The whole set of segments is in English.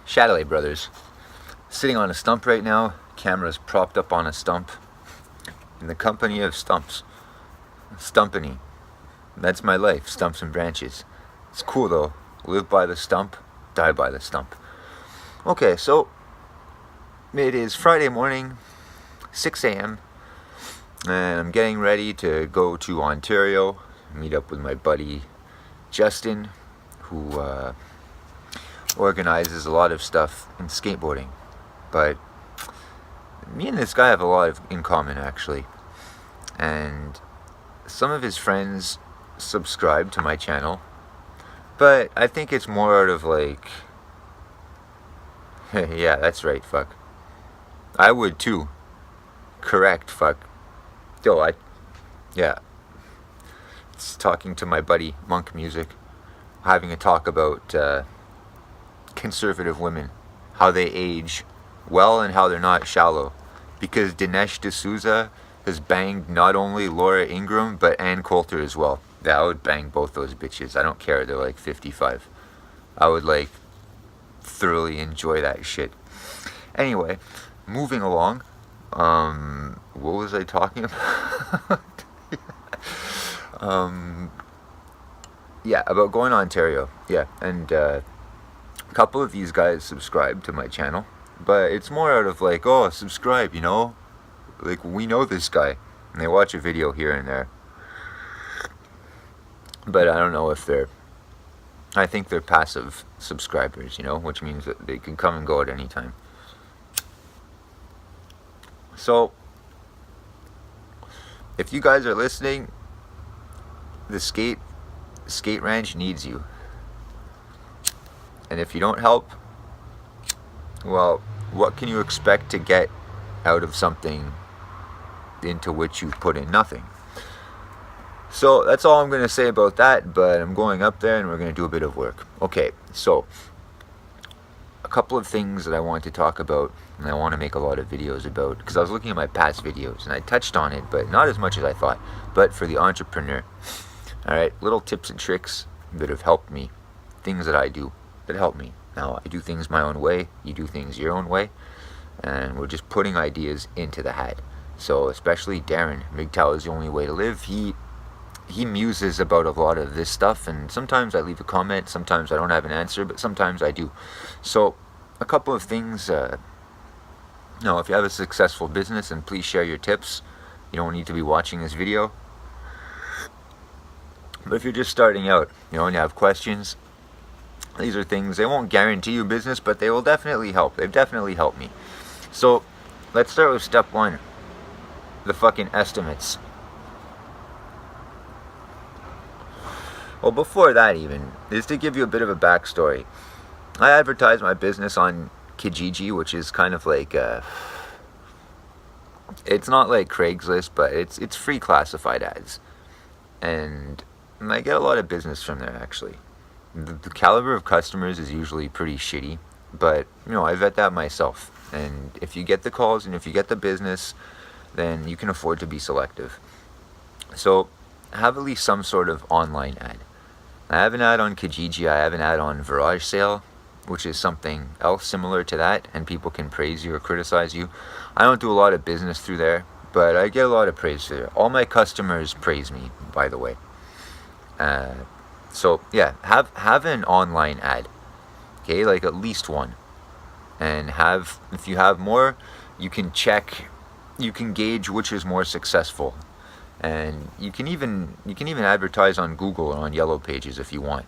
Shadowley Brothers. Sitting on a stump right now, camera's propped up on a stump, in the company of stumps. Stumpany. That's my life, stumps and branches. It's cool though. Live by the stump, die by the stump. Okay, so it is Friday morning, 6 a.m., and I'm getting ready to go to Ontario, meet up with my buddy Justin, who organizes a lot of stuff in skateboarding. But me and this guy have a lot in common, actually. And some of his friends subscribe to my channel, but I think it's more out of like, yeah, that's right, fuck. I would too. Correct, fuck. Yeah. It's talking to my buddy, Monk Music, having a talk about conservative women, how they age well and how they're not shallow. Because Dinesh D'Souza has banged not only Laura Ingraham, but Ann Coulter as well. Yeah, I would bang both those bitches. I don't care, they're like 55. I would like thoroughly enjoy that shit. Anyway, moving along. What was I talking about? Yeah, about going to Ontario. Yeah, and a couple of these guys subscribe to my channel, but it's more out of like, oh, subscribe, you know? Like, we know this guy, and they watch a video here and there. But I don't know if I think they're passive subscribers, you know, which means that they can come and go at any time. So, if you guys are listening, the skate ranch needs you. And if you don't help, well, what can you expect to get out of something into which you've put in nothing? So that's all I'm going to say about that, but I'm going up there and we're going to do a bit of work. Okay, so a couple of things that I want to talk about, and I want to make a lot of videos about, because I was looking at my past videos and I touched on it, but not as much as I thought. But for the entrepreneur, alright, little tips and tricks that have helped me, things that I do that help me. Now, I do things my own way, you do things your own way, and we're just putting ideas into the hat. So especially Darren, MGTOW is the only way to live. He muses about a lot of this stuff, and sometimes I leave a comment, sometimes I don't have an answer, but sometimes I do. So a couple of things, if you have a successful business, and please share your tips. You don't need to be watching this video. But if you're just starting out, and you have questions, these are things, they won't guarantee you business, but they will definitely help. They've definitely helped me. So let's start with step one, the fucking estimates. Well, before that even, is to give you a bit of a backstory. I advertise my business on Kijiji, which is kind of like, it's not like Craigslist, but it's free classified ads. And I get a lot of business from there, actually. The caliber of customers is usually pretty shitty, but, I vet that myself. And if you get the calls and if you get the business, then you can afford to be selective. So, have at least some sort of online ad. I have an ad on Kijiji, I have an ad on Virage Sale, which is something else similar to that, and people can praise you or criticize you. I don't do a lot of business through there, but I get a lot of praise through there. All my customers praise me, by the way. So yeah, have an online ad, okay, like at least one, and if you have more, you can gauge which is more successful. And you can even advertise on Google or on Yellow Pages if you want.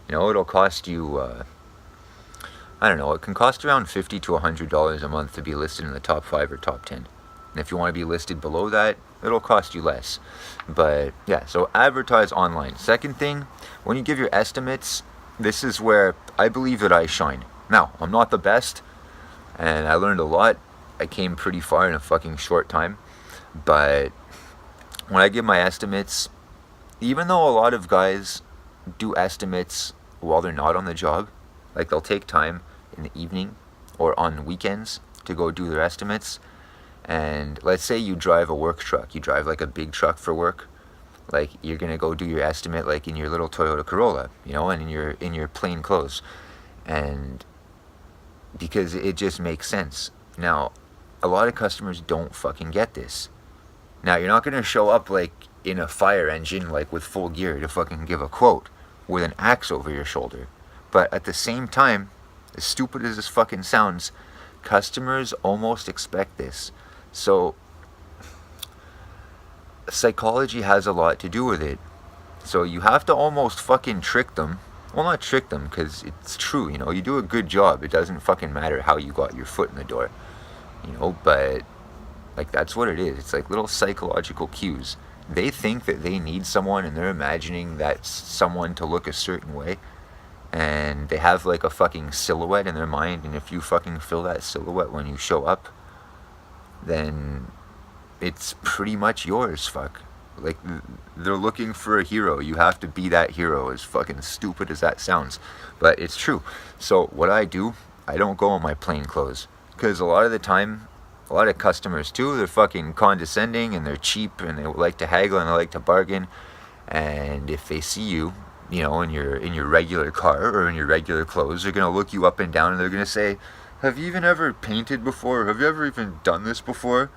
It'll cost you, I don't know, it can cost around $50 to $100 a month to be listed in the top 5 or top 10. And if you want to be listed below that, it'll cost you less. But yeah, so advertise online. Second thing, when you give your estimates, this is where I believe that I shine. Now, I'm not the best, and I learned a lot. I came pretty far in a fucking short time, but when I give my estimates, even though a lot of guys do estimates while they're not on the job, like they'll take time in the evening or on weekends to go do their estimates, and let's say you drive a work truck, you drive like a big truck for work, like you're gonna go do your estimate like in your little Toyota Corolla, and in your plain clothes, and because it just makes sense. Now, a lot of customers don't fucking get this. Now, you're not going to show up like in a fire engine, like with full gear to fucking give a quote with an axe over your shoulder. But at the same time, as stupid as this fucking sounds, customers almost expect this. So, psychology has a lot to do with it. So you have to almost fucking trick them. Well, not trick them, because it's true, you know, you do a good job. It doesn't fucking matter how you got your foot in the door, you know, but, like, that's what it is. It's like little psychological cues. They think that they need someone, and they're imagining that someone to look a certain way, and they have, like, a fucking silhouette in their mind, and if you fucking fill that silhouette when you show up, then it's pretty much yours, fuck. Like, they're looking for a hero. You have to be that hero, as fucking stupid as that sounds. But it's true. So what I do, I don't go in my plain clothes. Because a lot of the time, a lot of customers too, they're fucking condescending and they're cheap and they like to haggle and they like to bargain. And if they see you, you know, in your regular car or in your regular clothes, they're going to look you up and down and they're going to say, have you even ever painted before? Have you ever even done this before?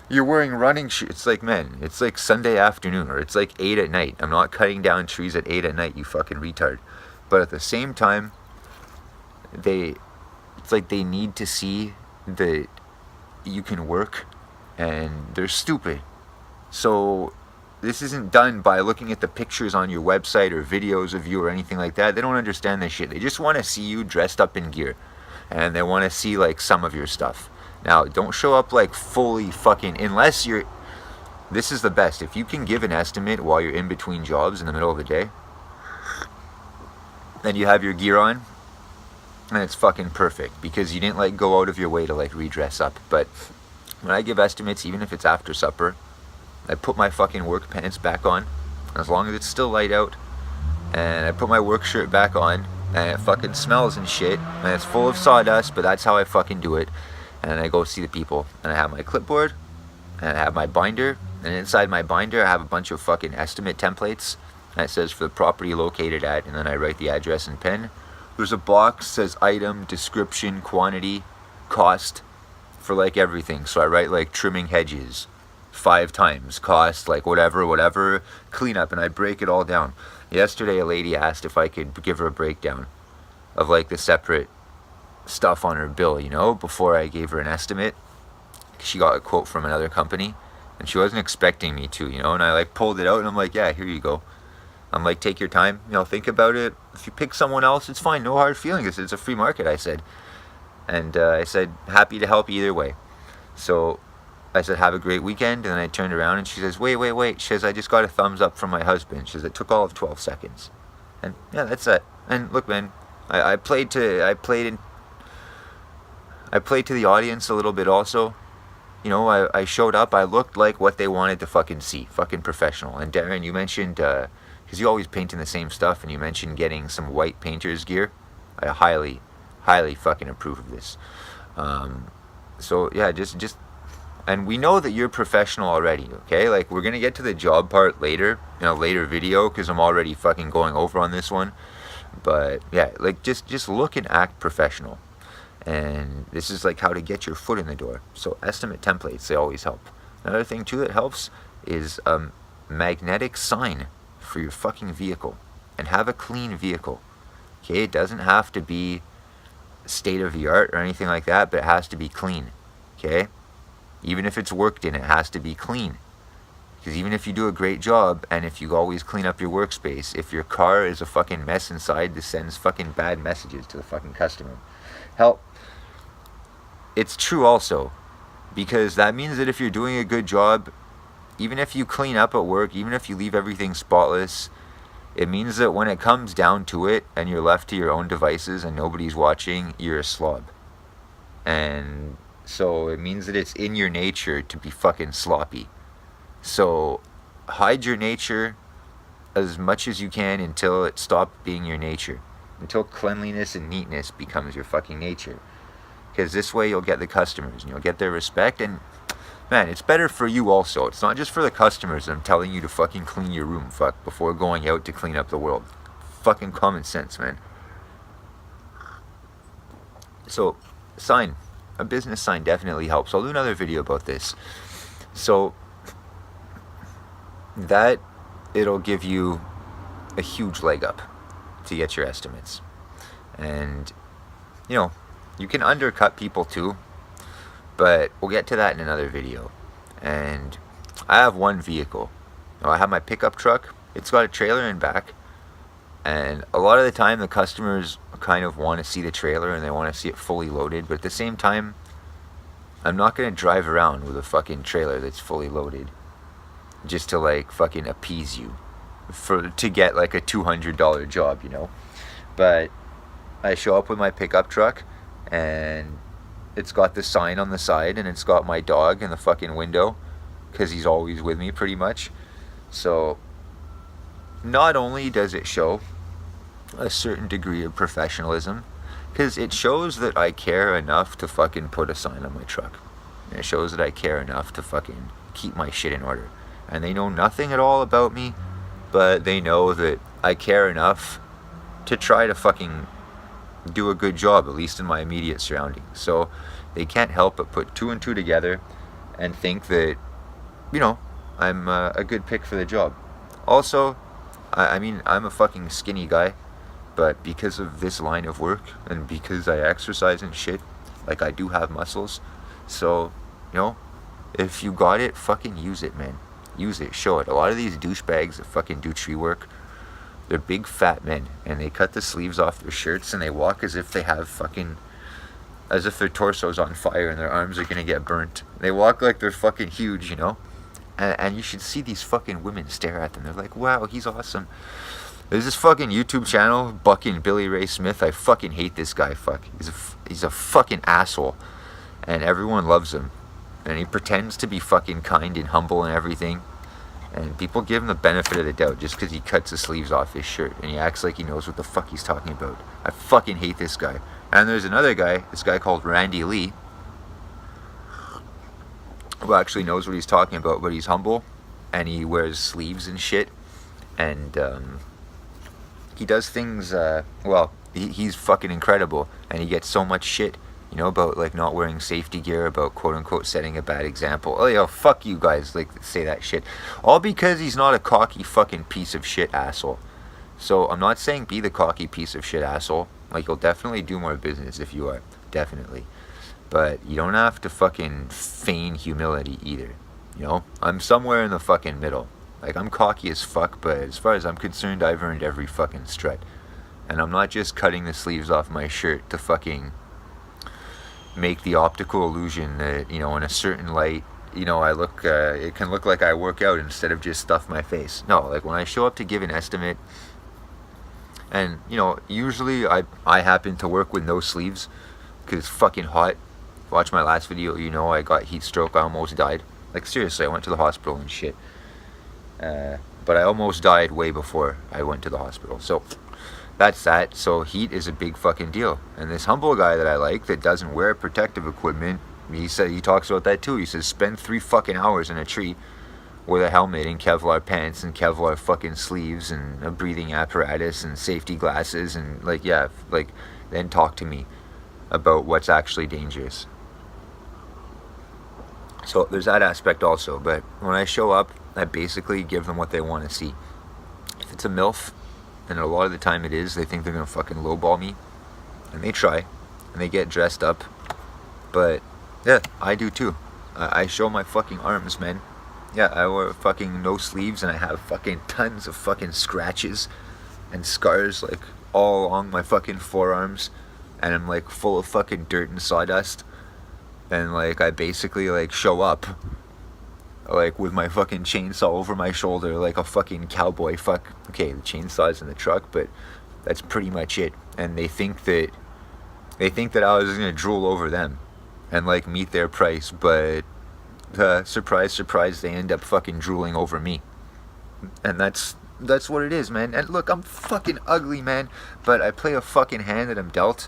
You're wearing running shoes. It's like, man, it's like Sunday afternoon, or it's like 8 at night. I'm not cutting down trees at 8 at night, you fucking retard. But at the same time, it's like they need to see that you can work, and they're stupid. So this isn't done by looking at the pictures on your website or videos of you or anything like that. They don't understand this shit. They just want to see you dressed up in gear, and they want to see like some of your stuff. Now, don't show up like fully fucking, unless you're, this is the best. If you can give an estimate while you're in between jobs in the middle of the day, and you have your gear on, and it's fucking perfect, because you didn't like go out of your way to like redress up. But when I give estimates, even if it's after supper, I put my fucking work pants back on, as long as it's still light out, and I put my work shirt back on, and it fucking smells and shit, and it's full of sawdust, but that's how I fucking do it. And I go see the people, and I have my clipboard, and I have my binder, and inside my binder I have a bunch of fucking estimate templates, and it says for the property located at, and then I write the address in pen. There's a box that says item, description, quantity, cost, for like everything. So I write like trimming hedges 5 times, cost, like whatever, cleanup, and I break it all down. Yesterday a lady asked if I could give her a breakdown of like the separate stuff on her bill, you know, before I gave her an estimate. She got a quote from another company, and she wasn't expecting me to, you know, and I like pulled it out, and I'm like, yeah, here you go. I'm like, take your time, you know, think about it. If you pick someone else, it's fine, no hard feelings, it's a free market, I said. And I said, happy to help either way. So I said, have a great weekend, and then I turned around, and she says, wait. She says, I just got a thumbs up from my husband. She says, it took all of 12 seconds. And yeah, that's it. And look, man, I played to the audience a little bit also. You know, I showed up, I looked like what they wanted to fucking see. Fucking professional. And Darren, you mentioned, because you always paint in the same stuff, and you mentioned getting some white painter's gear. I highly fucking approve of this. So yeah, just, and we know that you're professional already, okay? Like, we're gonna get to the job part later, in a later video, because I'm already fucking going over on this one. But yeah, like, just look and act professional. And this is like how to get your foot in the door. So estimate templates, they always help. Another thing too that helps is a magnetic sign for your fucking vehicle. And have a clean vehicle. Okay, it doesn't have to be state of the art or anything like that, but it has to be clean. Okay? Even if it's worked in, it has to be clean. Because even if you do a great job, and if you always clean up your workspace, if your car is a fucking mess inside, this sends fucking bad messages to the fucking customer. Hell, it's true also, because that means that if you're doing a good job, even if you clean up at work, even if you leave everything spotless, it means that when it comes down to it, and you're left to your own devices and nobody's watching, you're a slob. And so it means that it's in your nature to be fucking sloppy. So hide your nature as much as you can until it stops being your nature. Until cleanliness and neatness becomes your fucking nature. Because this way you'll get the customers and you'll get their respect. And man, it's better for you also. It's not just for the customers. I'm telling you to fucking clean your room, fuck, before going out to clean up the world. Fucking common sense, man. So, sign, a business sign definitely helps. I'll do another video about this. So, that, it'll give you a huge leg up to get your estimates. And, you know, you can undercut people too, but we'll get to that in another video. And I have one vehicle. I have my pickup truck. It's got a trailer in back. And a lot of the time the customers kind of want to see the trailer and they want to see it fully loaded. But at the same time, I'm not going to drive around with a fucking trailer that's fully loaded just to like fucking appease you to get like a $200 job, you know. But I show up with my pickup truck and it's got the sign on the side and it's got my dog in the fucking window because he's always with me pretty much. So not only does it show a certain degree of professionalism, because it shows that I care enough to fucking put a sign on my truck. And it shows that I care enough to fucking keep my shit in order. And they know nothing at all about me, but they know that I care enough to try to fucking do a good job, at least in my immediate surroundings. So they can't help but put two and two together and think that, you know, I'm a good pick for the job. Also, I mean, I'm a fucking skinny guy, but because of this line of work and because I exercise and shit, like I do have muscles. So, you know, if you got it, fucking use it, man. Use it, show it. A lot of these douchebags that fucking do tree work, they're big fat men and they cut the sleeves off their shirts and they walk as if they have fucking, as if their torso's on fire and their arms are gonna get burnt. They walk like they're fucking huge, you know? And you should see these fucking women stare at them. They're like, wow, he's awesome. There's this fucking YouTube channel, Bucking Billy Ray Smith. I fucking hate this guy. Fuck. He's a fucking asshole. And everyone loves him. And he pretends to be fucking kind and humble and everything. And people give him the benefit of the doubt just because he cuts the sleeves off his shirt. And he acts like he knows what the fuck he's talking about. I fucking hate this guy. And there's another guy, this guy called Randy Lee, who actually knows what he's talking about, but he's humble. And he wears sleeves and shit. And, he does things, well, he's fucking incredible, and he gets so much shit, you know, about, like, not wearing safety gear, about, quote-unquote, setting a bad example. Oh, yo, fuck you guys, like, say that shit. All because he's not a cocky fucking piece of shit asshole. So, I'm not saying be the cocky piece of shit asshole. Like, you'll definitely do more business if you are, definitely. But you don't have to fucking feign humility either, you know? I'm somewhere in the fucking middle. Like, I'm cocky as fuck, but as far as I'm concerned, I've earned every fucking strut. And I'm not just cutting the sleeves off my shirt to fucking make the optical illusion that, you know, in a certain light, you know, I look, it can look like I work out instead of just stuff my face. No, like, when I show up to give an estimate, and, you know, usually I happen to work with no sleeves, because it's fucking hot. Watch my last video, you know, I got heat stroke, I almost died. Like, seriously, I went to the hospital and shit. But I almost died way before I went to the hospital. So that's that. So heat is a big fucking deal. And this humble guy that I like that doesn't wear protective equipment, he talks about that too. He says spend 3 fucking hours in a tree with a helmet and Kevlar pants and Kevlar fucking sleeves and a breathing apparatus and safety glasses and like, yeah, like, then talk to me about what's actually dangerous. So there's that aspect also. But when I show up, I basically give them what they want to see. If it's a MILF, and a lot of the time it is, they think they're going to fucking lowball me. And they try. And they get dressed up. But, yeah, I do too. I show my fucking arms, man. Yeah, I wear fucking no sleeves and I have fucking tons of fucking scratches and scars, like, all along my fucking forearms. And I'm, like, full of fucking dirt and sawdust. And, like, I basically, like, show up, like, with my fucking chainsaw over my shoulder, like a fucking cowboy. Fuck, okay, the chainsaw's in the truck, but that's pretty much it. And they think that I was gonna drool over them and, like, meet their price, but surprise, surprise, they end up fucking drooling over me. And that's what it is, man. And look, I'm fucking ugly, man, but I play a fucking hand that I'm dealt,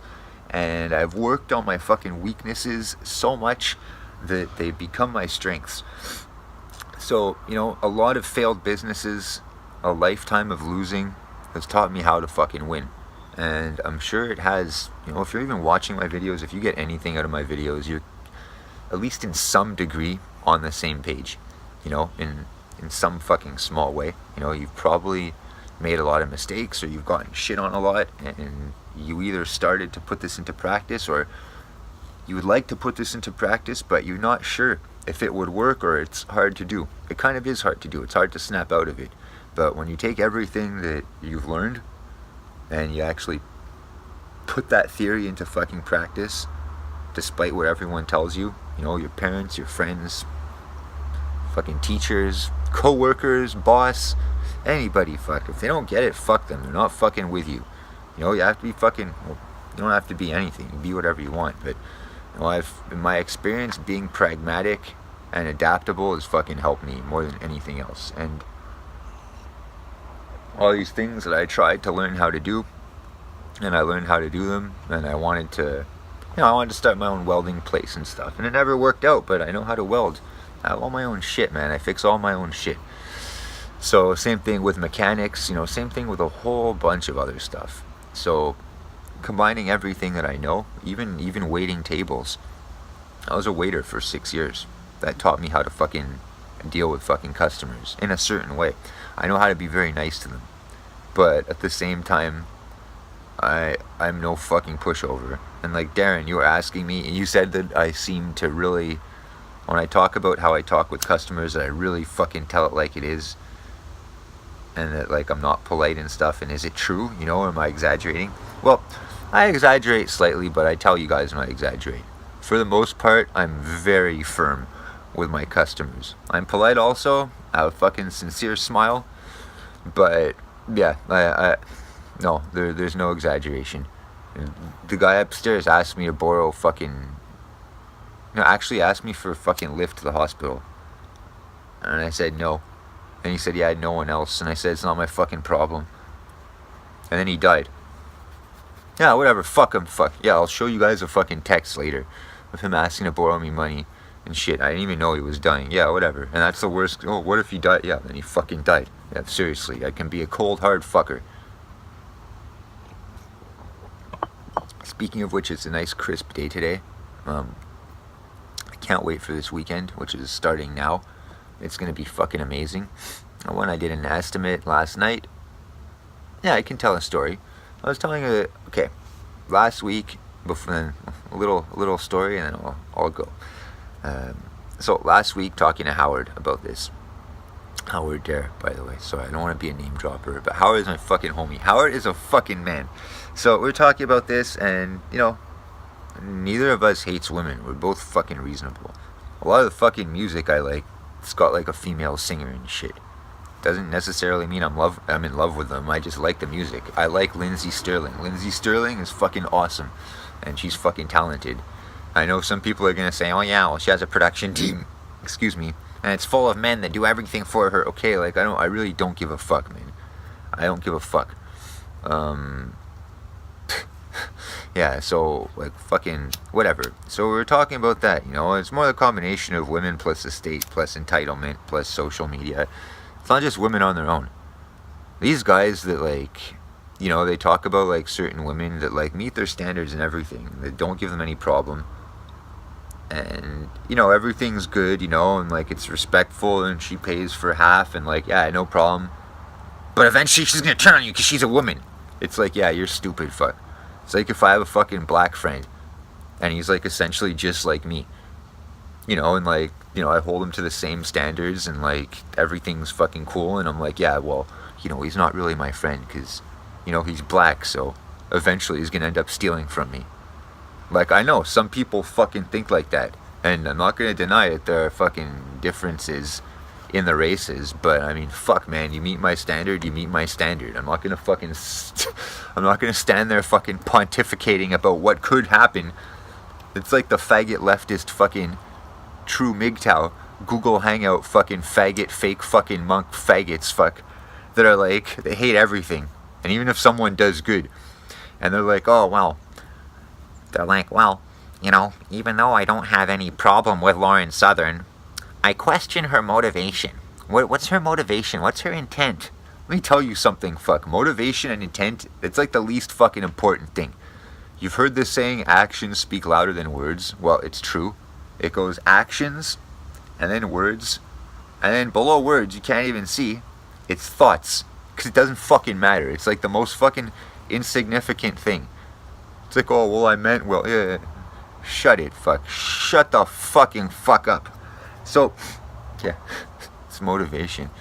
and I've worked on my fucking weaknesses so much that they become my strengths. So, you know, a lot of failed businesses, a lifetime of losing has taught me how to fucking win. And I'm sure it has, if you're even watching my videos, if you get anything out of my videos, you're at least in some degree on the same page, in some fucking small way. You've probably made a lot of mistakes, or you've gotten shit on a lot, and you either started to put this into practice, or you would like to put this into practice, but you're not sure if it would work, or it's hard to do. It kind of is hard to do. It's hard to snap out of it. But when you take everything that you've learned and you actually put that theory into fucking practice, despite what everyone tells you, your parents, your friends, fucking teachers, co-workers, boss, anybody, fuck. If they don't get it, fuck them. They're not fucking with you. You have to be fucking, well, you don't have to be anything. You be whatever you want. But, in my experience, being pragmatic and adaptable has fucking helped me more than anything else. And all these things that I tried to learn how to do, and I learned how to do them, and I wanted to start my own welding place and stuff, and it never worked out, but I know how to weld. I have all my own shit, man. I fix all my own shit. So same thing with mechanics, same thing with a whole bunch of other stuff. So combining everything that I know, even waiting tables. I was a waiter for 6 years. That taught me how to fucking deal with fucking customers in a certain way. I know how to be very nice to them, but at the same time, I'm no fucking pushover. And like Darren, you were asking me, and you said that I seem to really, when I talk about how I talk with customers, that I really fucking tell it like it is, and that like I'm not polite and stuff. And is it true? Or am I exaggerating? Well, I exaggerate slightly, but I tell you guys when I exaggerate. For the most part, I'm very firm with my customers. I'm polite also. I have a fucking sincere smile. But yeah, no, there's no exaggeration. The guy upstairs asked me to borrow actually asked me for a fucking lift to the hospital. And I said no. And he said, yeah, I had no one else. And I said, it's not my fucking problem. And then he died. Yeah, whatever, fuck him, Yeah, I'll show you guys a fucking text later of him asking to borrow me money and shit. I didn't even know he was dying. Yeah, whatever. And that's the worst. Oh, what if he died? Yeah, then he fucking died. Yeah, seriously, I can be a cold, hard fucker. Speaking of which, it's a nice crisp day today. I can't wait for this weekend, which is starting now. It's going to be fucking amazing. When I did an estimate last night, yeah, I can tell a story. I was telling last week, before a little story, and then I'll go. So last week, talking to Howard about this. Howard Dare, by the way, so I don't want to be a name dropper, but Howard is my fucking homie. Howard is a fucking man. So we're talking about this, and neither of us hates women. We're both fucking reasonable. A lot of the fucking music I like, it's got like a female singer and shit. Doesn't necessarily mean I'm in love with them. I just like the music. I like Lindsay Sterling. Lindsay Sterling is fucking awesome, and she's fucking talented. I know some people are gonna say, oh yeah, well she has a production team. Excuse me. And it's full of men that do everything for her. Okay, like I really don't give a fuck, man. I don't give a fuck. Yeah, so like fucking whatever. So we were talking about that, it's more the combination of women plus the state plus entitlement plus social media. It's not just women on their own. These guys that they talk about like certain women that like meet their standards and everything, that don't give them any problem. And everything's good, and like it's respectful, and she pays for half, and like, yeah, no problem. But eventually she's gonna turn on you because she's a woman. It's like, yeah, you're stupid, fuck. It's like if I have a fucking black friend and he's like essentially just like me, and like, I hold him to the same standards, and like everything's fucking cool, and I'm like, yeah, well, he's not really my friend because he's black, so eventually he's gonna end up stealing from me. Like, I know some people fucking think like that, and I'm not gonna deny that there are fucking differences in the races, but I mean, fuck, man, you meet my standard, you meet my standard. I'm not gonna fucking I'm not gonna stand there fucking pontificating about what could happen. It's like the faggot leftist fucking true MGTOW Google Hangout fucking faggot fake fucking monk faggots that are like, they hate everything, and even if someone does good, and they're like, oh well, they're like, well, even though I don't have any problem with Lauren Southern, I question her motivation. What's her motivation? What's her intent? me tell you something, fuck. Motivation and intent, it's like the least fucking important thing. You've heard this saying, actions speak louder than words. Well, it's true. It goes actions, and then words, and then below words you can't even see, it's thoughts. Because it doesn't fucking matter. It's like the most fucking insignificant thing. It's like, oh, well, I meant, well, yeah. Shut it, fuck. Shut the fucking fuck up. So, yeah, it's motivation.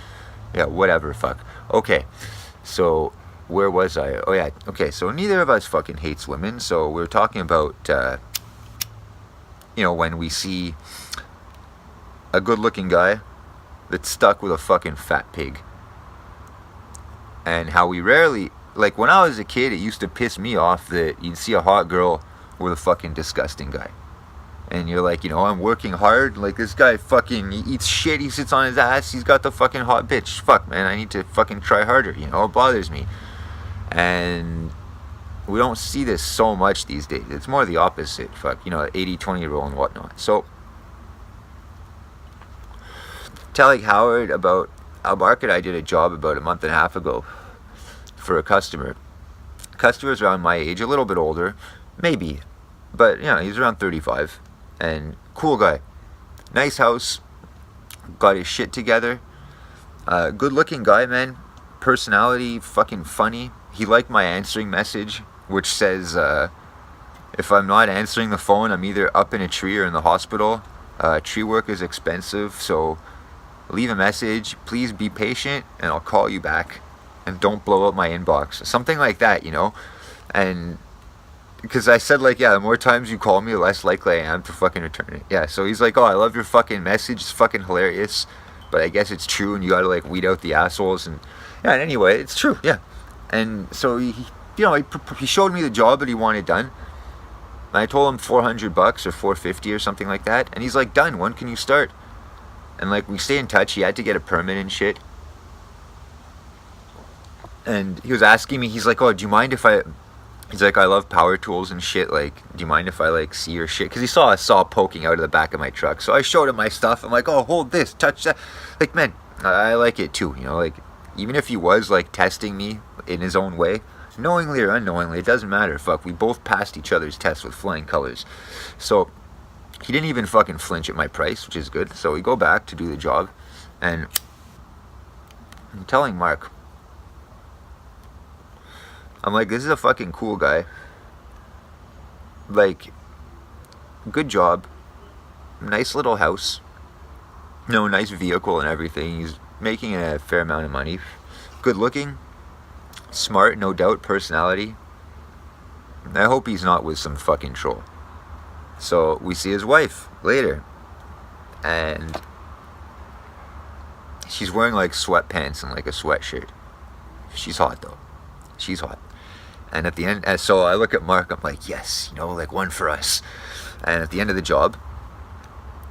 Yeah, whatever, fuck. Okay, so where was I? Oh, yeah, okay, so neither of us fucking hates women. So we're talking about, when we see a good-looking guy that's stuck with a fucking fat pig. And how we rarely, like when I was a kid, it used to piss me off that you'd see a hot girl with a fucking disgusting guy. And you're like, I'm working hard. Like, this guy fucking, he eats shit, he sits on his ass, he's got the fucking hot bitch. Fuck, man, I need to fucking try harder, it bothers me. And we don't see this so much these days. It's more the opposite, fuck, 80-20 rule and whatnot. So, telling Howard about a market I did a job about a month and a half ago for a customer. Customer's around my age, a little bit older, maybe, but he's around 35, and cool guy, nice house, got his shit together, good looking guy, man, personality, fucking funny. He liked my answering message, which says, if I'm not answering the phone, I'm either up in a tree or in the hospital. Tree work is expensive, so leave a message, please be patient, and I'll call you back, and don't blow up my inbox. Something like that, and because I said, like, yeah, the more times you call me, the less likely I am to fucking return it. Yeah, so he's like, oh, I love your fucking message, it's fucking hilarious, but I guess it's true, and you gotta, like, weed out the assholes, and, yeah, and anyway, it's true, yeah. And so, he showed me the job that he wanted done, and I told him $400 or $450 or something like that, and he's like, done, when can you start? And, like, we stay in touch. He had to get a permit and shit. And he was asking me, he's like, oh, do you mind if I... He's like, I love power tools and shit. Like, do you mind if I, like, see your shit? Because he saw a saw poking out of the back of my truck. So I showed him my stuff. I'm like, oh, hold this, touch that. Like, man, I like it too. Like, even if he was, like, testing me in his own way, knowingly or unknowingly, it doesn't matter. Fuck, we both passed each other's tests with flying colors. So... he didn't even fucking flinch at my price, which is good. So we go back to do the job, and I'm telling Mark, I'm like, this is a fucking cool guy. Like, good job, nice little house, nice vehicle and everything. He's making a fair amount of money. Good looking, smart, no doubt, personality. I hope he's not with some fucking troll. So we see his wife later, and she's wearing like sweatpants and like a sweatshirt. She's hot though. She's hot. And at the end, so I look at Mark, I'm like, yes, like one for us. And at the end of the job,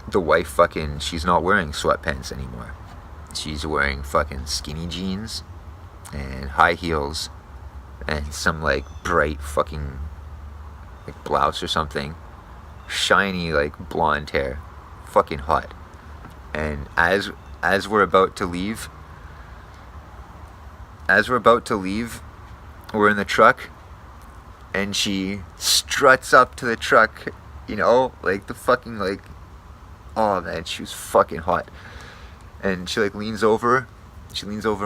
the wife fucking, she's not wearing sweatpants anymore. She's wearing fucking skinny jeans and high heels and some like bright fucking like blouse or something. Shiny, like, blonde hair. Fucking hot. And as we're about to leave, we're in the truck, and she struts up to the truck, like the fucking, like, oh, man, she was fucking hot. And she, like, leans over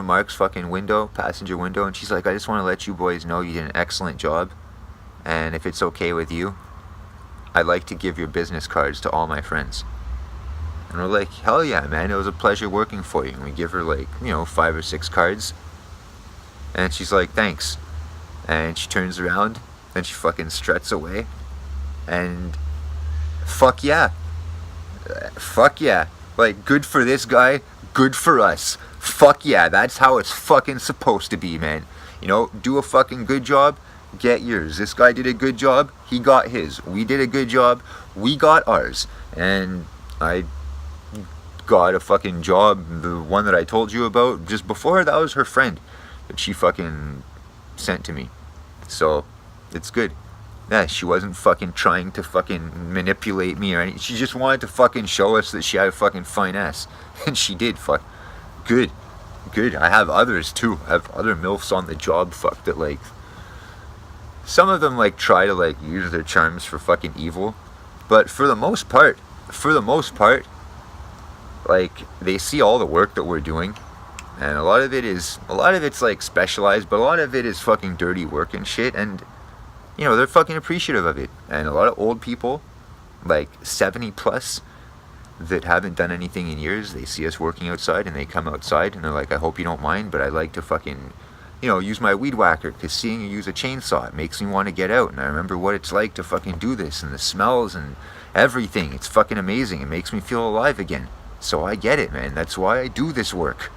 Mark's fucking window, passenger window, and she's like, I just want to let you boys know you did an excellent job, and if it's okay with you, I'd like to give your business cards to all my friends. And we're like, hell yeah, man, it was a pleasure working for you. And we give her like, 5 or 6 cards. And she's like, thanks. And she turns around and she fucking struts away. And fuck yeah. Fuck yeah. Like, good for this guy, good for us. Fuck yeah, that's how it's fucking supposed to be, man. Do a fucking good job. Get yours. This guy did a good job, he got his. We did a good job, we got ours. And I got a fucking job, the one that I told you about just before. That was her friend that she fucking sent to me. So it's good. Yeah, she wasn't fucking trying to fucking manipulate me or anything. She just wanted to fucking show us that she had a fucking fine ass. And she did. Fuck. Good. good. I have others too. I have other MILFs on the job, fuck, that like, some of them like try to like use their charms for fucking evil, but for the most part, like they see all the work that we're doing, and a lot of it's like specialized, but a lot of it is fucking dirty work and shit, and you know, they're fucking appreciative of it. And a lot of old people, like 70 plus, that haven't done anything in years, they see us working outside and they come outside and they're like, I hope you don't mind, but I like to fucking, you know, use my weed whacker, because seeing you use a chainsaw, it makes me want to get out, and I remember what it's like to fucking do this, and the smells and everything. It's fucking amazing. It makes me feel alive again. So I get it, man. That's why I do this work.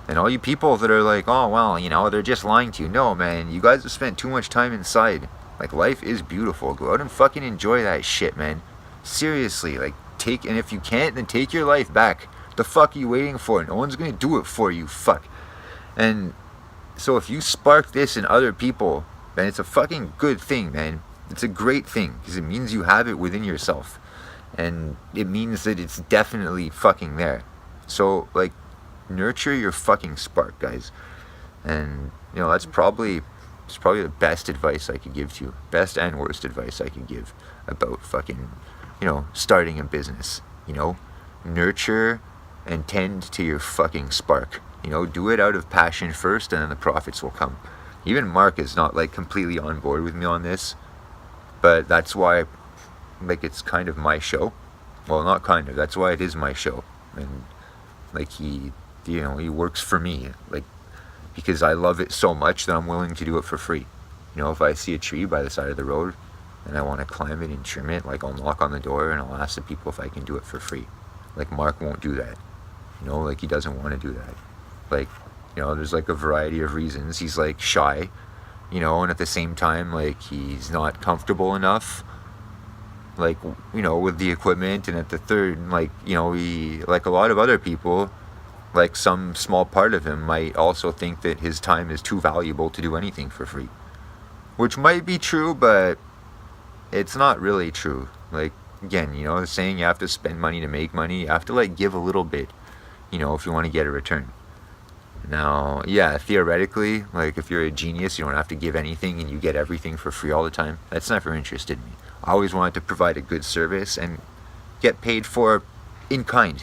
And all you people that are like, oh, well, you know, they're just lying to you. No, man, you guys have spent too much time inside. Like, life is beautiful. Go out and fucking enjoy that shit, man. Seriously, like, and if you can't, then take your life back. The fuck are you waiting for? No one's gonna do it for you, fuck. And so if you spark this in other people, then it's a fucking good thing, man. It's a great thing, because it means you have it within yourself. And it means that it's definitely fucking there. So, like, nurture your fucking spark, guys. And, you know, it's probably the best advice I could give to you. Best and worst advice I could give about fucking, you know, starting a business. You know, nurture and tend to your fucking spark. You know, do it out of passion first, and then the profits will come. Even Mark is not like completely on board with me on this, but that's why, like, it's kind of my show. Well, not kind of, that's why it is my show. And like, he works for me, like, because I love it so much that I'm willing to do it for free. You know, if I see a tree by the side of the road and I want to climb it and trim it, like, I'll knock on the door and I'll ask the people if I can do it for free. Like, Mark won't do that. You know, like, he doesn't want to do that. Like, you know, there's like a variety of reasons. He's like shy, you know, and at the same time, like, he's not comfortable enough, like, you know, with the equipment. And at the third, like, you know, he, like a lot of other people, like, some small part of him might also think that his time is too valuable to do anything for free, which might be true, but it's not really true. Like, again, you know, the saying, you have to spend money to make money. You have to, like, give a little bit, you know, if you want to get a return. Now, yeah, theoretically, like, if you're a genius, you don't have to give anything and you get everything for free all the time. That's never interested me. I always wanted to provide a good service and get paid for in kind.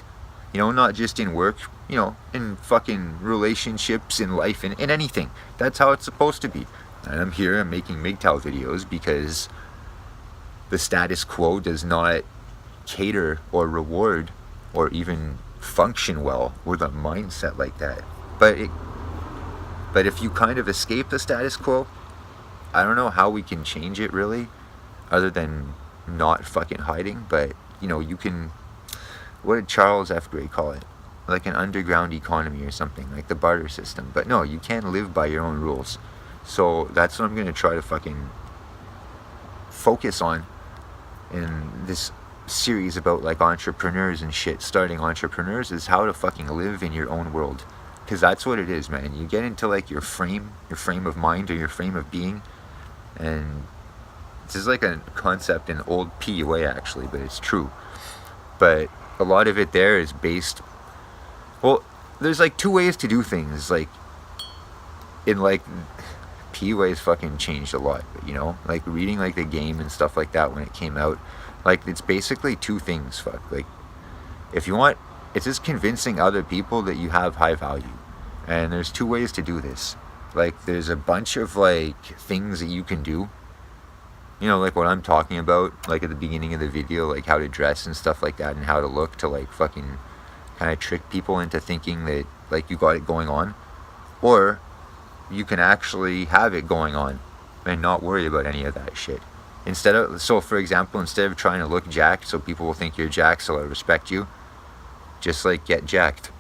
You know, not just in work, you know, in fucking relationships, in life, in anything. That's how it's supposed to be. And I'm here, I'm making MGTOW videos because the status quo does not cater or reward or even function well with a mindset like that. But if you kind of escape the status quo, I don't know how we can change it really, other than not fucking hiding. But, you know, you can, what did Charles F. Gray call it? Like an underground economy or something, like the barter system. But no, you can't live by your own rules. So that's what I'm going to try to fucking focus on in this series about, like, entrepreneurs and shit, starting entrepreneurs, is how to fucking live in your own world. Because that's what it is, man. You get into, like, your frame of mind, or your frame of being, and this is like a concept in old PUA actually, but it's true. But a lot of it there is based, well, there's like two ways to do things. Like, in, like, PUA's fucking changed a lot, but, you know, like, reading, like, the game and stuff like that when it came out, like, it's basically two things, fuck. Like, if you want, it's just convincing other people that you have high value. And there's two ways to do this. Like, there's a bunch of, like, things that you can do. You know, like what I'm talking about, like at the beginning of the video, like how to dress and stuff like that, and how to look, to, like, fucking kind of trick people into thinking that, like, you got it going on. Or you can actually have it going on and not worry about any of that shit. So for example, instead of trying to look jacked so people will think you're jacked so they'll respect you, just, like, get jacked.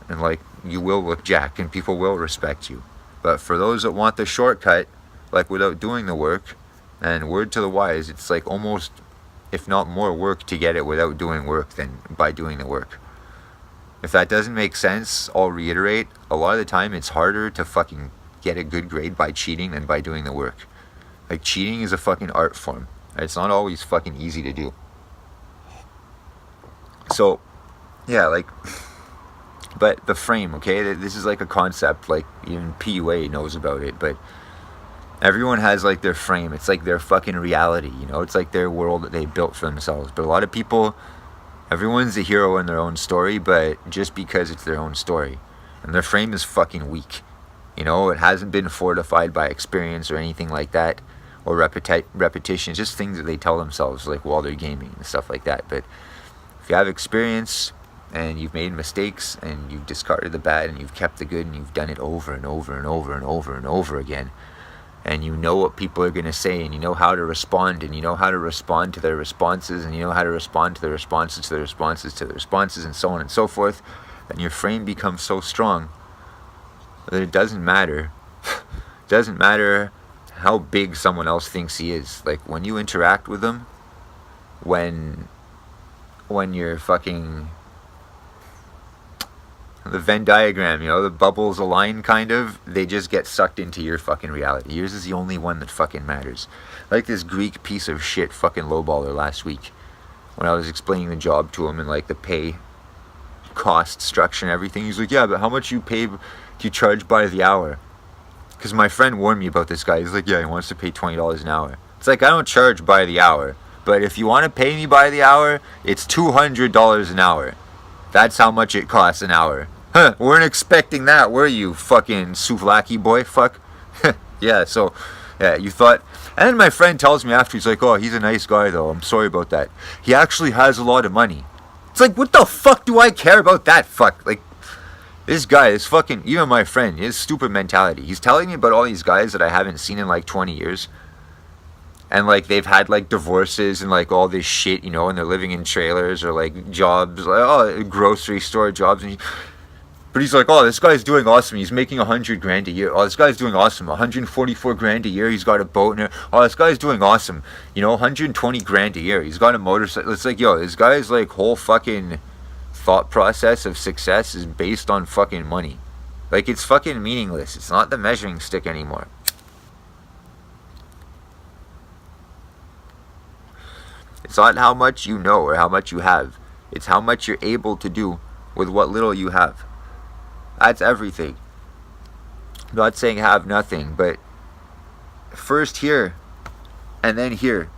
And, like, you will look jacked and people will respect you. But for those that want the shortcut, like, without doing the work, and word to the wise, it's like almost, if not more work to get it without doing work than by doing the work. If that doesn't make sense, I'll reiterate, a lot of the time it's harder to fucking get a good grade by cheating than by doing the work. Like, cheating is a fucking art form. It's not always fucking easy to do. So, yeah, like, But the frame, okay, this is like a concept, like even PUA knows about it, but everyone has like their frame. It's like their fucking reality, you know? It's like their world that they built for themselves. But a lot of people, everyone's a hero in their own story, but just because it's their own story. And their frame is fucking weak. You know, it hasn't been fortified by experience or anything like that, or repetition. It's just things that they tell themselves, like while they're gaming and stuff like that. But if you have experience and you've made mistakes and you've discarded the bad and you've kept the good and you've done it over and over and over and over and over again, and you know what people are going to say, and you know how to respond, and you know how to respond to their responses, and you know how to respond to their responses to their responses to their responses, and so on and so forth, then your frame becomes so strong that it doesn't matter. It doesn't matter how big someone else thinks he is. Like, when you interact with them, when you're fucking the Venn diagram, you know, the bubbles align kind of, they just get sucked into your fucking reality. Yours is the only one that fucking matters. Like this Greek piece of shit fucking lowballer last week, when I was explaining the job to him and like the pay cost structure and everything. He's like, yeah, but how much do you charge by the hour? Because my friend warned me about this guy. He's like, yeah, he wants to pay $20 an hour. It's like, I don't charge by the hour, but if you want to pay me by the hour, it's $200 an hour. That's how much it costs an hour. Huh, weren't expecting that, were you, fucking souvlaki boy? Fuck. Yeah, so, yeah, you thought. And then my friend tells me after, he's like, oh, he's a nice guy, though. I'm sorry about that. He actually has a lot of money. It's like, what the fuck do I care about that? Fuck. Like, this guy, this fucking, even my friend, his stupid mentality. He's telling me about all these guys that I haven't seen in like 20 years. And like, they've had like divorces and like all this shit, you know, and they're living in trailers or like jobs, like, oh, grocery store jobs. And but he's like, oh, this guy's doing awesome. He's making $100,000 a year. Oh, this guy's doing awesome. $144,000 a year. He's got a boat. And oh, this guy's doing awesome. You know, $120,000 a year. He's got a motorcycle. It's like, yo, this guy's like whole fucking thought process of success is based on fucking money. Like, it's fucking meaningless. It's not the measuring stick anymore. It's not how much you know or how much you have. It's how much you're able to do with what little you have. That's everything. I'm not saying have nothing, but first here and then here.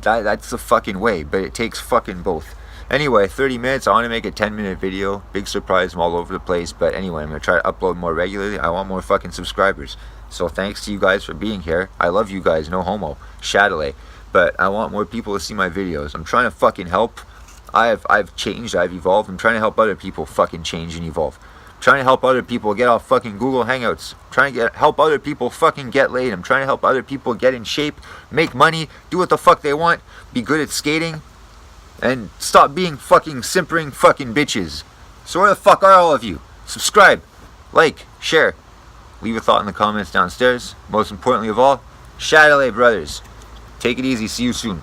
That's the fucking way, but it takes fucking both. Anyway, 30 minutes. I want to make a 10-minute video. Big surprise. I'm all over the place. But anyway, I'm going to try to upload more regularly. I want more fucking subscribers. So thanks to you guys for being here. I love you guys. No homo. Shadowley. But I want more people to see my videos. I'm trying to fucking help. I've changed, I've evolved. I'm trying to help other people fucking change and evolve. I'm trying to help other people get off fucking Google Hangouts. I'm trying to help other people fucking get laid. I'm trying to help other people get in shape, make money, do what the fuck they want, be good at skating, and stop being fucking simpering fucking bitches. So where the fuck are all of you? Subscribe, like, share, leave a thought in the comments downstairs. Most importantly of all, Shadowley brothers. Take it easy. See you soon.